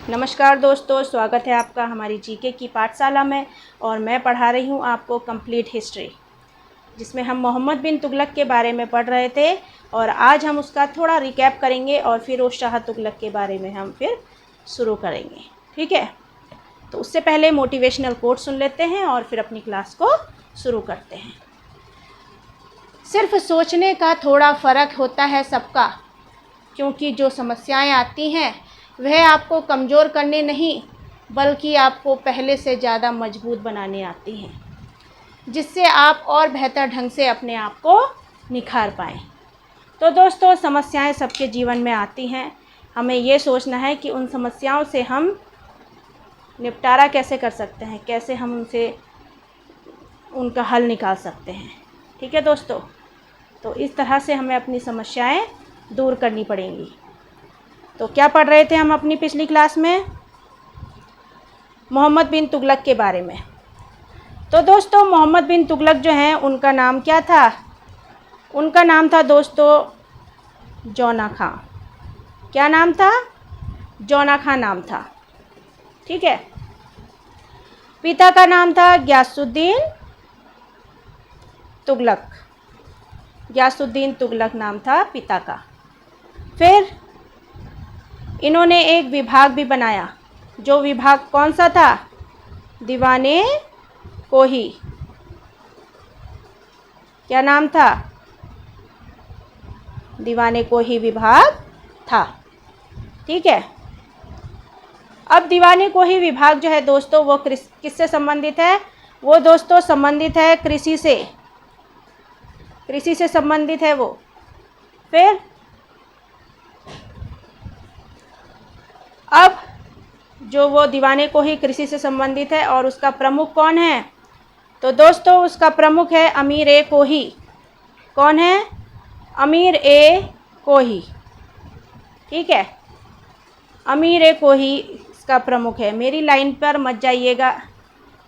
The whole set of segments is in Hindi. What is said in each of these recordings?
नमस्कार दोस्तों, स्वागत है आपका हमारी जीके की पाठशाला में। और मैं पढ़ा रही हूँ आपको कंप्लीट हिस्ट्री, जिसमें हम मोहम्मद बिन तुगलक के बारे में पढ़ रहे थे। और आज हम उसका थोड़ा रिकैप करेंगे और फिरोज शाह तुगलक के बारे में हम फिर शुरू करेंगे। ठीक है, तो उससे पहले मोटिवेशनल कोट सुन लेते हैं और फिर अपनी क्लास को शुरू करते हैं। सिर्फ सोचने का थोड़ा फ़र्क होता है सबका, क्योंकि जो समस्याएं आती हैं वह आपको कमज़ोर करने नहीं बल्कि आपको पहले से ज़्यादा मजबूत बनाने आती हैं, जिससे आप और बेहतर ढंग से अपने आप को निखार पाएँ। तो दोस्तों, समस्याएं सबके जीवन में आती हैं। हमें ये सोचना है कि उन समस्याओं से हम निपटारा कैसे कर सकते हैं, कैसे हम उनका हल निकाल सकते हैं। ठीक है दोस्तों, तो इस तरह से हमें अपनी समस्याएं दूर करनी पड़ेंगी। तो क्या पढ़ रहे थे हम अपनी पिछली क्लास में? मोहम्मद बिन तुगलक के बारे में। तो दोस्तों, मोहम्मद बिन तुगलक जो हैं, उनका नाम क्या था? उनका नाम था दोस्तों जौना खां। क्या नाम था? जौना खां नाम था। ठीक है। पिता का नाम था गियासुद्दीन तुगलक। गियासुद्दीन तुगलक नाम था पिता का। फिर इन्होंने एक विभाग भी बनाया। जो विभाग कौन सा था? दीवाने कोही। क्या नाम था? दीवाने कोही विभाग था। ठीक है। अब दीवाने कोही विभाग जो है दोस्तों, वो किससे संबंधित है? वो दोस्तों संबंधित है कृषि से। कृषि से संबंधित है वो। फिर अब जो वो दीवाने कोही कृषि से संबंधित है, और उसका प्रमुख कौन है? तो दोस्तों उसका प्रमुख है अमीर ए कोही। कौन है? अमीर ए कोही। ठीक है, अमीर ए कोही इसका प्रमुख है। मेरी लाइन पर मत जाइएगा।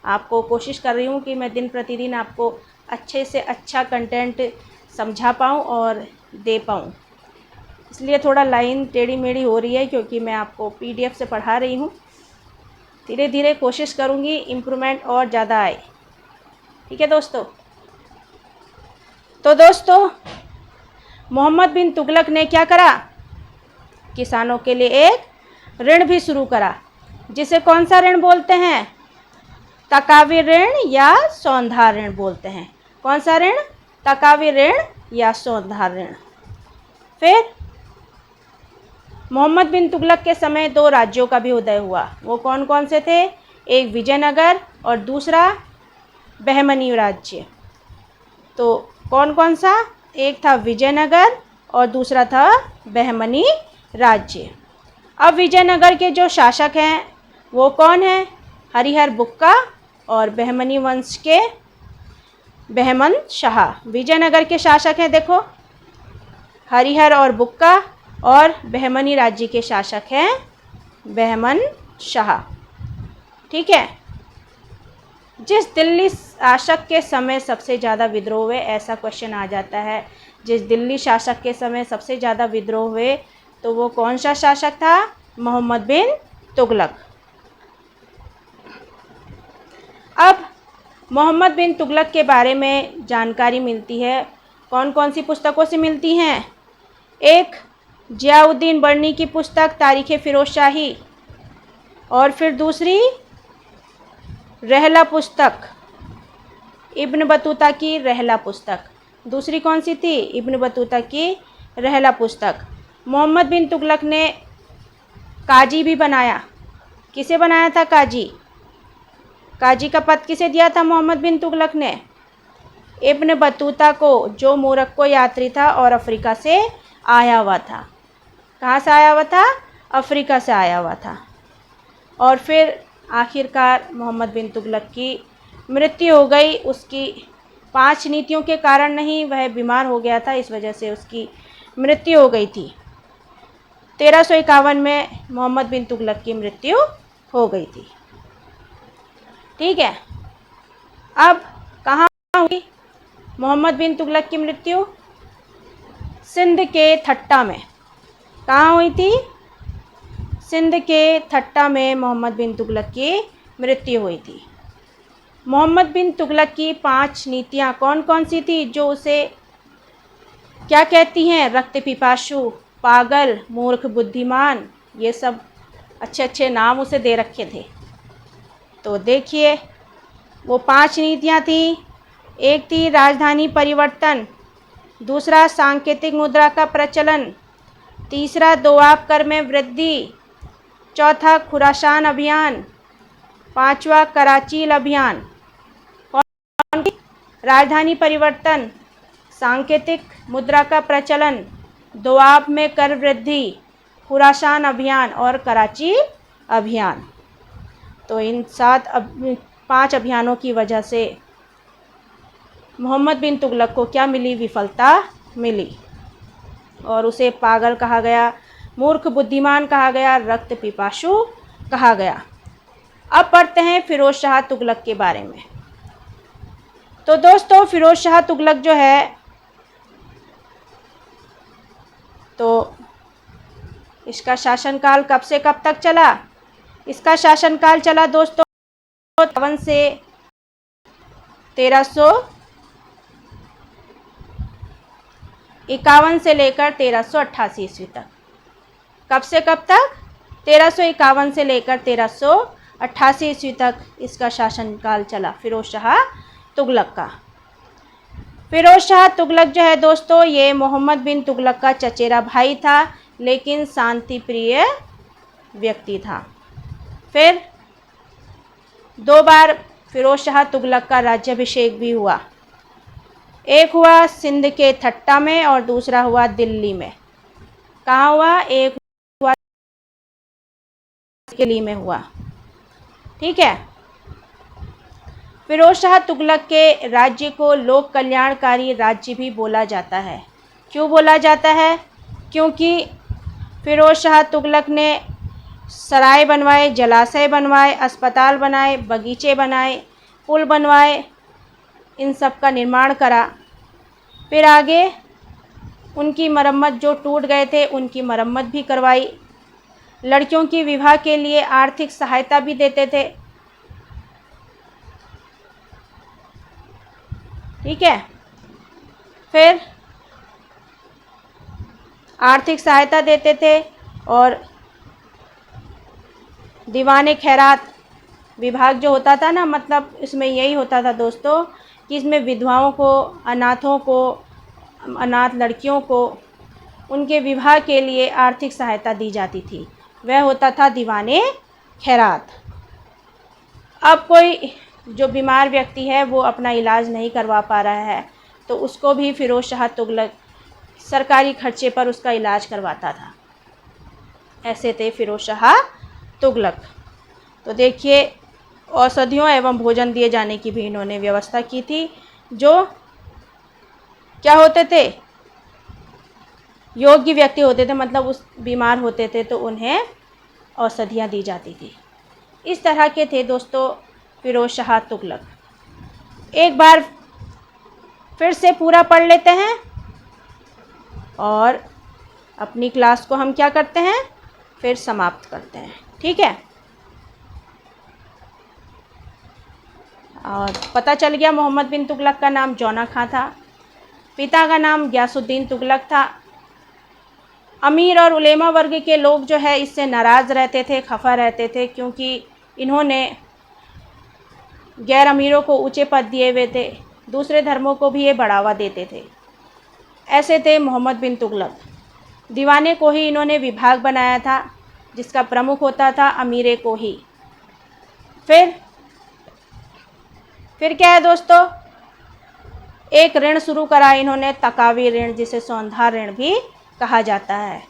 आपको कोशिश कर रही हूँ कि मैं दिन प्रतिदिन आपको अच्छे से अच्छा कंटेंट समझा पाऊँ और दे पाऊँ, इसलिए थोड़ा लाइन टेढ़ी मेढ़ी हो रही है, क्योंकि मैं आपको पीडीएफ से पढ़ा रही हूँ। धीरे धीरे कोशिश करूँगी इम्प्रूवमेंट और ज़्यादा आए। ठीक है दोस्तों। तो दोस्तों, मोहम्मद बिन तुगलक ने क्या करा? किसानों के लिए एक ऋण भी शुरू करा, जिसे कौन सा ऋण बोलते हैं? तकावी ऋण या सौंधा ऋण बोलते हैं। कौन सा ऋण? तकावी ऋण या सौंधा ऋण। फिर मोहम्मद बिन तुगलक के समय दो राज्यों का भी उदय हुआ। वो कौन कौन से थे? एक विजयनगर और दूसरा बहमनी राज्य। तो कौन कौन सा? एक था विजयनगर और दूसरा था बहमनी राज्य। अब विजयनगर के जो शासक हैं वो कौन हैं? हरिहर बुक्का और बहमनी वंश के बहमन शाह। विजयनगर के शासक हैं देखो, हरिहर और बुक्का, और बहमनी राज्य के शासक हैं बहमन शाह। ठीक है। जिस दिल्ली शासक के समय सबसे ज़्यादा विद्रोह हुए, ऐसा क्वेश्चन आ जाता है। जिस दिल्ली शासक के समय सबसे ज़्यादा विद्रोह हुए, तो वो कौन सा शासक था? मोहम्मद बिन तुगलक। अब मोहम्मद बिन तुगलक के बारे में जानकारी मिलती है कौन कौन सी पुस्तकों से मिलती हैं? एक जियाउद्दीन बर्नी की पुस्तक तारीख़ फ़िरोज़शाही, और फिर दूसरी रहला पुस्तक, इब्न बतूता की रहला पुस्तक। दूसरी कौन सी थी? इब्न बतूता की रहला पुस्तक। मोहम्मद बिन तुगलक ने काजी भी बनाया। किसे बनाया था काजी? काजी का पद किसे दिया था मोहम्मद बिन तुगलक ने? इब्न बतूता को, जो मोरक्को यात्री था और अफ्रीका से आया हुआ था। कहाँ से आया हुआ था? अफ्रीका से आया हुआ था। और फिर आखिरकार मोहम्मद बिन तुगलक की मृत्यु हो गई। उसकी 5 नीतियों के कारण नहीं, वह बीमार हो गया था, इस वजह से उसकी मृत्यु हो गई थी। 1351 में मोहम्मद बिन तुगलक की मृत्यु हो गई थी। ठीक है। अब कहाँ हुई मोहम्मद बिन तुगलक की मृत्यु? सिंध के थट्टा में। कहाँ हुई थी? सिंध के ठट्टा में मोहम्मद बिन तुगलक की मृत्यु हुई थी। मोहम्मद बिन तुगलक की 5 नीतियाँ कौन कौन सी थी जो उसे क्या कहती हैं? रक्त पिपासु, पागल, मूर्ख, बुद्धिमान, ये सब अच्छे अच्छे नाम उसे दे रखे थे। तो देखिए वो 5 नीतियाँ थी। एक थी राजधानी परिवर्तन, दूसरा सांकेतिक मुद्रा का प्रचलन, तीसरा दोआब कर में वृद्धि, चौथा खुरासान अभियान, पांचवा कराचील अभियान। कौन सी? राजधानी परिवर्तन, सांकेतिक मुद्रा का प्रचलन, दोआब में कर वृद्धि, खुरासान अभियान और कराची अभियान। तो इन 5 अभियानों की वजह से मोहम्मद बिन तुगलक को क्या मिली? विफलता मिली और उसे पागल कहा गया, मूर्ख, बुद्धिमान कहा गया, रक्त पिपासु कहा गया। अब पढ़ते हैं फिरोज शाह तुगलक के बारे में। तो दोस्तों फिरोज शाह तुगलक जो है तो इसका शासनकाल कब से कब तक चला? इसका शासनकाल चला दोस्तों 1351 से 1351 से लेकर 1388 ईस्वी तक। कब से कब तक? 1351 से लेकर 1388 ईस्वी तक इसका शासनकाल चला फिरोज शाह तुगलक का। फिरोज शाह तुगलक जो है दोस्तों ये मोहम्मद बिन तुगलक का चचेरा भाई था, लेकिन शांति प्रिय व्यक्ति था। फिर 2 बार फिरोज शाह तुगलक का राज्याभिषेक भी हुआ। एक हुआ सिंध के ठट्टा में और दूसरा हुआ दिल्ली में। कहाँ हुआ? एक हुआ दिल्ली में हुआ। ठीक है। फिरोज शाह तुगलक के राज्य को लोक कल्याणकारी राज्य भी बोला जाता है। क्यों बोला जाता है? क्योंकि फिरोज शाह तुगलक ने सराय बनवाए, जलाशय बनवाए, अस्पताल बनाए, बगीचे बनाए, पुल बनवाए, इन सब का निर्माण करा। फिर आगे उनकी मरम्मत, जो टूट गए थे उनकी मरम्मत भी करवाई। लड़कियों की विवाह के लिए आर्थिक सहायता भी देते थे। ठीक है। फिर आर्थिक सहायता देते थे और दीवाने खैरात विभाग जो होता था ना, मतलब इसमें यही होता था दोस्तों कि इसमें विधवाओं को, अनाथों को, अनाथ लड़कियों को उनके विवाह के लिए आर्थिक सहायता दी जाती थी। वह होता था दीवाने खैरात। अब कोई जो बीमार व्यक्ति है वो अपना इलाज नहीं करवा पा रहा है तो उसको भी फिरोज शाह तुगलक सरकारी खर्चे पर उसका इलाज करवाता था। ऐसे थे फिरोज शाह तुगलक। तो देखिए औषधियों एवं भोजन दिए जाने की भी इन्होंने व्यवस्था की थी। जो क्या होते थे? योग्य व्यक्ति होते थे, मतलब उस बीमार होते थे तो उन्हें औषधियाँ दी जाती थी। इस तरह के थे दोस्तों फिरोज शाह तुगलक। एक बार फिर से पूरा पढ़ लेते हैं और अपनी क्लास को हम क्या करते हैं? फिर समाप्त करते हैं। ठीक है। और पता चल गया मोहम्मद बिन तुगलक का नाम जौना खां था, पिता का नाम गयासुद्दीन तुगलक था। अमीर और उलेमा वर्ग के लोग जो है इससे नाराज़ रहते थे, खफा रहते थे, क्योंकि इन्होंने गैर अमीरों को ऊंचे पद दिए हुए थे, दूसरे धर्मों को भी ये बढ़ावा देते थे। ऐसे थे मोहम्मद बिन तुगलक। दीवाने को ही इन्होंने विभाग बनाया था जिसका प्रमुख होता था अमीर को ही। फिर क्या है दोस्तों? एक ऋण शुरू करा इन्होंने, तकावी ऋण, जिसे सौंधा ऋण भी कहा जाता है।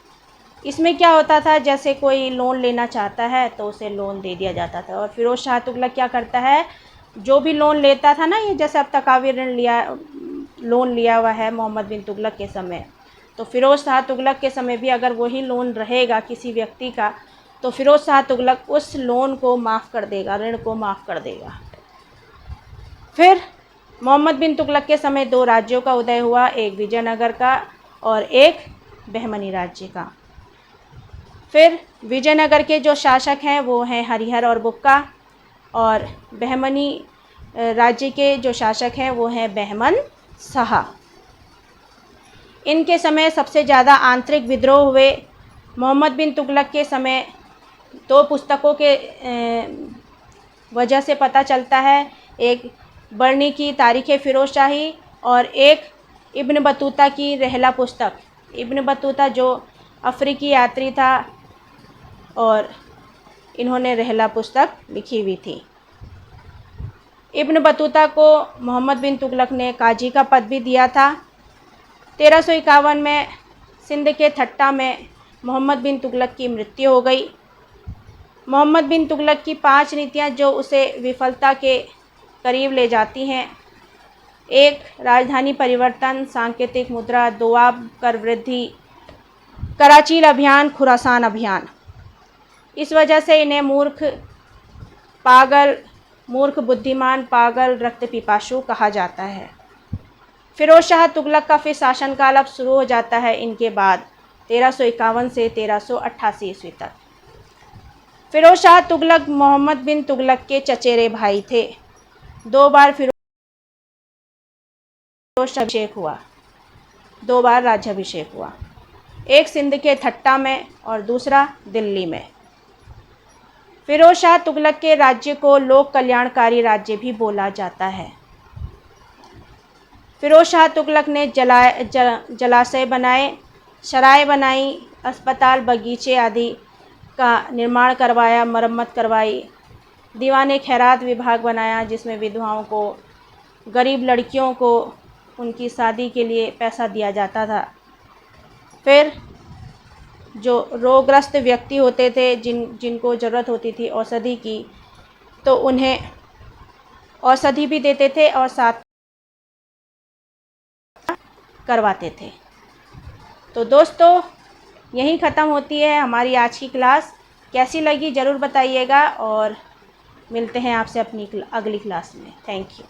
इसमें क्या होता था? जैसे कोई लोन लेना चाहता है तो उसे लोन दे दिया जाता था। और फिरोज शाह तुगलक क्या करता है, जो भी लोन लेता था ना, ये जैसे अब तकावी ऋण लोन लिया हुआ है मोहम्मद बिन तुगलक के समय, तो फिरोज शाह तुगलक के समय भी अगर वही लोन रहेगा किसी व्यक्ति का तो फिरोज शाह तुगलक उस लोन को माफ़ कर देगा, ऋण को माफ़ कर देगा। फिर मोहम्मद बिन तुगलक के समय 2 राज्यों का उदय हुआ, एक विजयनगर का और एक बहमनी राज्य का। फिर विजयनगर के जो शासक हैं वो हैं हरिहर और बुक्का, और बहमनी राज्य के जो शासक हैं वो हैं बहमन शाह। इनके समय सबसे ज़्यादा आंतरिक विद्रोह हुए। मोहम्मद बिन तुगलक के समय दो पुस्तकों के वजह से पता चलता है, एक बर्नी की तारीख़ फ़िरोज़ शाही और एक इब्न बतूता की रहला पुस्तक। इब्न बतूता जो अफ्रीकी यात्री था और इन्होंने रहला पुस्तक लिखी हुई थी। इब्न बतूता को मोहम्मद बिन तुगलक ने काजी का पद भी दिया था। 1351 में सिंध के ठट्टा में मोहम्मद बिन तुगलक की मृत्यु हो गई। मोहम्मद बिन तुगलक की 5 नीतियाँ जो उसे विफलता के करीब ले जाती हैं। 1. राजधानी परिवर्तन, सांकेतिक मुद्रा, दोआब कर वृद्धि, कराचील अभियान, खुरासान अभियान। इस वजह से इन्हें मूर्ख, बुद्धिमान, पागल, रक्त पिपासु कहा जाता है। फ़िरोज़ शाह तुगलक का फिर शासनकाल अब शुरू हो जाता है इनके बाद 1351 से 1388 ईस्वी तक। फ़िरोज़ शाह तुगलक मोहम्मद बिन तुगलक के चचेरे भाई थे। 2 बार फ़िरोज़ अभिषेक हुआ, 2 बार राज्याभिषेक हुआ, एक सिंध के ठट्टा में और दूसरा दिल्ली में। फ़िरोज़ शाह तुगलक के राज्य को लोक कल्याणकारी राज्य भी बोला जाता है। फ़िरोज़ शाह तुगलक ने जलाशय बनाए, सराय बनाई, अस्पताल, बगीचे आदि का निर्माण करवाया, मरम्मत करवाई। दीवान खैरात विभाग बनाया जिसमें विधवाओं को, गरीब लड़कियों को उनकी शादी के लिए पैसा दिया जाता था। फिर जो रोगग्रस्त व्यक्ति होते थे, जिनको ज़रूरत होती थी औषधि की, तो उन्हें औषधि भी देते थे और साथ करवाते थे। तो दोस्तों, यहीं ख़त्म होती है हमारी आज की क्लास। कैसी लगी ज़रूर बताइएगा और मिलते हैं आपसे अपनी अगली क्लास में। Thank you.